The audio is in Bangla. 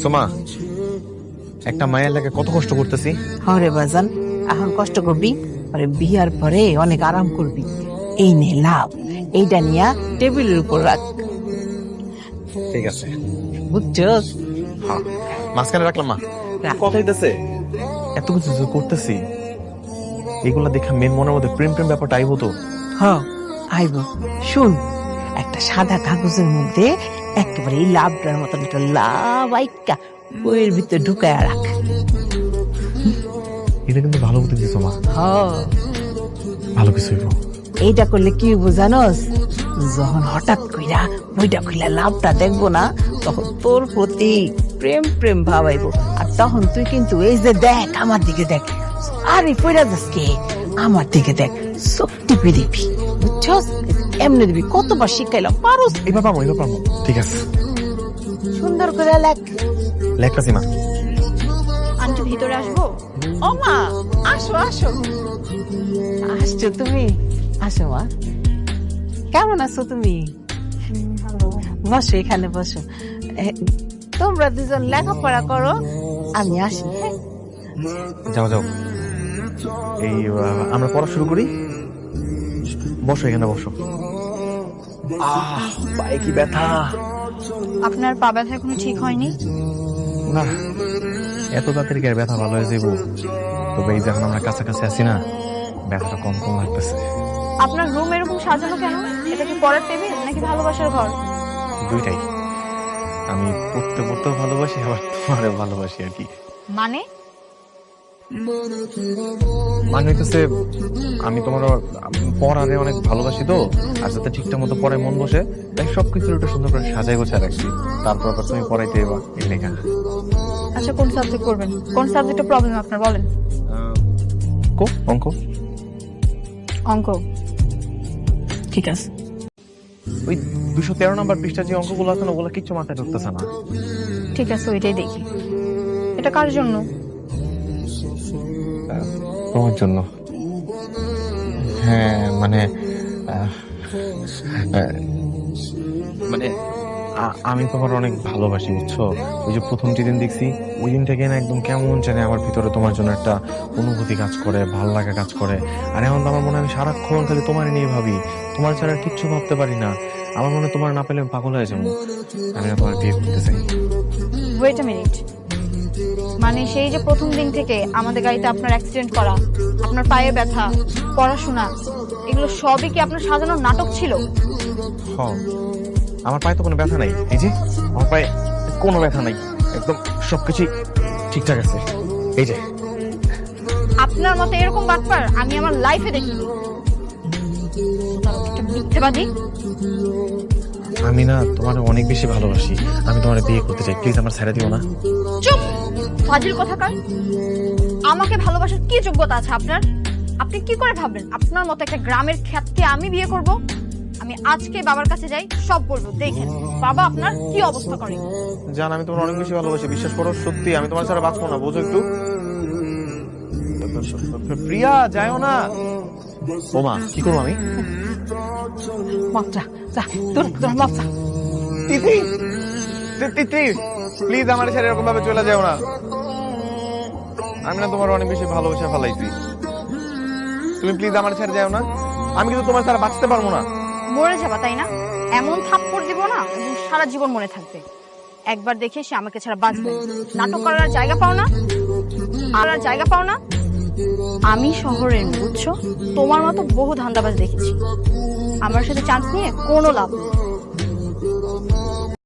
দেখছো মা, একটা মায়ের লাগে কত কষ্ট করতেছি। হরে বাজান, এখন কষ্ট করবি, পরে বিয়ার পরে অনেক আরাম করবি। এই নে লাভ, এইটা নিয়া টেবিলের উপর রাখ, ঠিক আছে, বুঝছস? হ্যাঁ মাঝখানে রাখলাম মা। রাখ। কথা হইতেছে এত কিছু যে করতেছি, এগুলা দেখা মেন মনের মধ্যে প্রেম প্রেম ব্যাপারটা আইব তো। হ, আইব। শুন, একটা সাদা কাগজের মধ্যে একেবারে এই লাভটার মতন একটা লাভ আইকা বইয়ের ভিতরে ঢুকায় রাখ। এটা কিন্তু ভালো বুদ্ধি দিছো মা, হ, ভালো কিছু হইব। এইটা করলে কি হইব জানোস? যখন হঠাৎ কইরা বইটা খুইলা লাভটা দেখবো না, তখন তোর প্রতি প্রেম প্রেম ভাব আইব। আর তখন তুই কিন্তু এই যে দেখ, আমার দিকে দেখ, আরে পয়রা যাসকে, আমার দিকে দেখ, চোখ টিপে দিবি, বুঝছস? এমনি দিবি, কতবার শিখাইলাম, পারোস? এবার পাবো, এবার পাবো। ঠিক আছে, সুন্দর করে লেখ। লেখতাছি মা। আন্টি ভিতরে আসবো? ও মা, আসো আসো। আসছো তুমি? আসো মা। কেমন আছো তুমি? বসো, এখানে বসো। তোমরা দুজন লেখাপড়া করো, আমি আসি। হ্যাঁ? যাও যাও, এই আমরা পড়া শুরু করি। বসো, এখানে বসো। পায়ে কি ব্যথা! আপনার পা ব্যথা এখনো ঠিক হয়নি? না, এত তাড়াতাড়ি কি আর ব্যথা ভালো হয়ে যাবো? তবে এই যখন আমরা কাছাকাছি আছি না, ব্যথাটা কম কম লাগতেছে। আপনার রুম এরকম সাজানো কেন? এটা কি পড়ার টেবিল নাকি ভালোবাসার ঘর? দুইটাই। আমি পড়তে পড়তেও ভালোবাসি, আবার তোমারও ভালোবাসি আর কি। মানে মানে হইতেছে, আমি তোমার পড়ারে অনেক ভালোবাসি তো, আর যাতে ঠিকঠাক মতো পড়ায় মন বসে, তাই সবকিছু একটু সুন্দর করে সাজাই গোছায় রাখছি। তারপর আবার তুমি পড়াইতে এবার এই লেখা। আচ্ছা, কোন সাবজেক্ট পড়বেন? কোন সাবজেক্টে প্রবলেম আপনার বলেন। অঙ্ক। অঙ্ক, ঠিক আছে। ওই 213 নম্বর পৃষ্ঠা যে অঙ্কগুলো আছে না, ওগুলো কিচ্ছু মাথায় ঢুকতেছে না। ঠিক আছে, ওইটাই দেখি। এটা কার জন্য? তোমার জন্য। হ্যাঁ মানে মানে আমি তোমার অনেক ভালোবাসি, বুঝছো? ওই যে প্রথম যেদিন দেখছি, ওই দিন থেকে না একদম কেমন জানে আমার ভিতরে তোমার জন্য একটা অনুভূতি কাজ করে, ভাল লাগা কাজ করে। আর এখন তো আমার মনে হয় আমি সারাক্ষণ খালি তোমার নিয়ে ভাবি, তোমার ছাড়া আর কিচ্ছু ভাবতে পারি না। আমার মনে হয় তোমার না পেলে আমি পাগল হয়ে যাবো। আমি না তোমার বিয়ে করতে চাই। ওয়েট আ মিনিট, মানে সেই যে প্রথম দিন থেকে আমাদের গাড়িতে আপনার অ্যাক্সিডেন্ট করা, আপনার পায়ে ব্যথা, পড়াশোনা, এগুলো সবই কি আপনার সাজানোর নাটক ছিল? হ্যাঁ, আমার পায়ে তো কোনো ব্যথা নাই। এই যে আমার পায়ে কোনো ব্যথা নাই, একদম সবকিছুই ঠিকঠাক আছে। এই যে আপনার মতো এরকম বাটপার আমি আমার লাইফে দেখিনি। একটা মিথ্যেবাদী। আমি না তোমার অনেক বেশি ভালোবাসি, আমি তোমার বিয়ে করতে চাই। প্লিজ আমার ছেড়ে দিও না। চুপ, ফাজিল কথাকার। আমাকে ভালোবাসার কি যোগ্যতা আছে আপনার? আপনি কি করে ভাবলেন আপনার মতো একটা গ্রামের খ্যাতকে আমি বিয়ে করব? আমি আজকে বাবার কাছে যাই, সব বলবো, দেখেন বাবা আপনার কি অবস্থা করে। জান, আমি তোমার অনেক বেশি ভালোবাসি, বিশ্বাস করো। সত্যি আমি তোমার ছাড়া বাঁচবো না, বোঝো একটু। প্রিয়া, যাইও না। ওমা, কি করবো আমি? মাত্রা যা, তোর মাত্রা। তিথি, তিথি, প্লিজ আমার ছেড়ে এরকম ভাবে চলে যাও না। আমি না তোমার অনেক বেশি ভালোবাসা ফেলাইছি, তুমি প্লিজ আমার ছেড়ে যাও না। আমি কিন্তু তোমার ছাড়া বাঁচতে পারবো না। মরে যাবা তাই না? এমন থাপ্পড় দিব না সারা জীবন মনে থাকবে। একবার দেখে সে আমাকে ছাড়া বাঁচবে। নাটক করার জায়গা পাও না, আর জায়গা পাও না। আমি শহরের মেয়ে, বুঝছো? তোমার মতো বহু ধান্দাবাজ দেখেছি। আমার সাথে চান্স নিয়ে কোনো লাভ নেই।